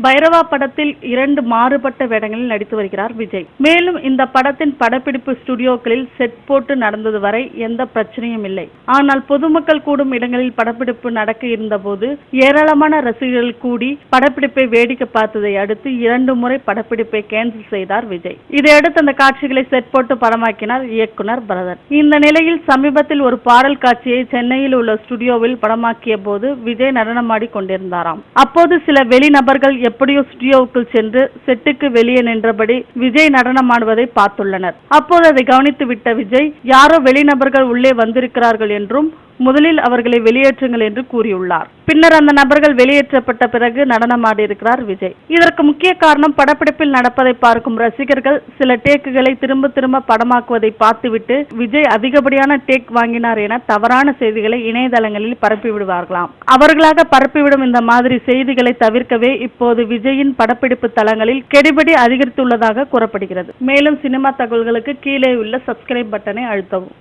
பைரவா படத்தில் 2 மாறுபட்ட வேடங்களில் நடித்து வருகிறார் விஜய். மேலும் இந்த படத்தின் படப்பிடிப்பு ஸ்டுடியோக்களில் செட் போட்டு நடந்தது வரை எந்த பிரச்சனையும் இல்லை. ஆனால் பொதுமக்கள் கூடும் இடங்களில் படப்பிடிப்பு நடக்க இருந்தபோது ஏராளமான ரசிகர்கள் கூடி படப்பிடிப்பை வேடிக்கை பார்த்ததை அடுத்து 2 முறை படப்பிடிப்பை கேன்சல் செய்தார் விஜய். இதையடுத்து அந்த காட்சிகளை செட் போட்டு படமாக்கினார் இயக்குனர் பரதன். இந்த நிலையில் சமீபத்தில் ஒரு பாடல் காட்சியை சென்னையில் உள்ள ஸ்டுடியோவில் படமாக்கிய போது விஜய் நடனமாடி கொண்டிருந்தாராம். அப்போது சில வெளிநபர்கள் எப்படியோ ஸ்டுடியோவுக்குள் சென்று செட்டுக்கு வெளியே நின்றபடி விஜய் நடனமாடுவதை பார்த்துள்ளனர். அப்போது அதை கவனித்து விட்ட விஜய், யாரோ வெளிநபர்கள் உள்ளே வந்திருக்கிறார்கள் என்றும் முதலில் அவர்களை வெளியேற்றுங்கள் என்று கூறியுள்ளார். பின்னர் அந்த நபர்கள் வெளியேற்றப்பட்ட பிறகு நடனமாடி இருக்கிறார் விஜய். இதற்கு முக்கிய காரணம் படப்பிடிப்பில் நடப்பதை பார்க்கும் ரசிகர்கள் சில டேக்குகளை திரும்ப திரும்ப படமாக்குவதை பார்த்துவிட்டு விஜய் அதிகப்படியான டேக் வாங்கினார் என தவறான செய்திகளை இணையதளங்களில் பரப்பிவிடுவார்களாம். அவர்களாக பரப்பிவிடும் இந்த மாதிரி செய்திகளை தவிர்க்கவே இப்போது விஜயின் படப்பிடிப்பு தளங்களில் கெடுபிடி அதிகரித்துள்ளதாக கூறப்படுகிறது. மேலும் சினிமா தகவல்களுக்கு கீழே உள்ள சப்ஸ்கிரைப் பட்டனை அழுத்தவும்.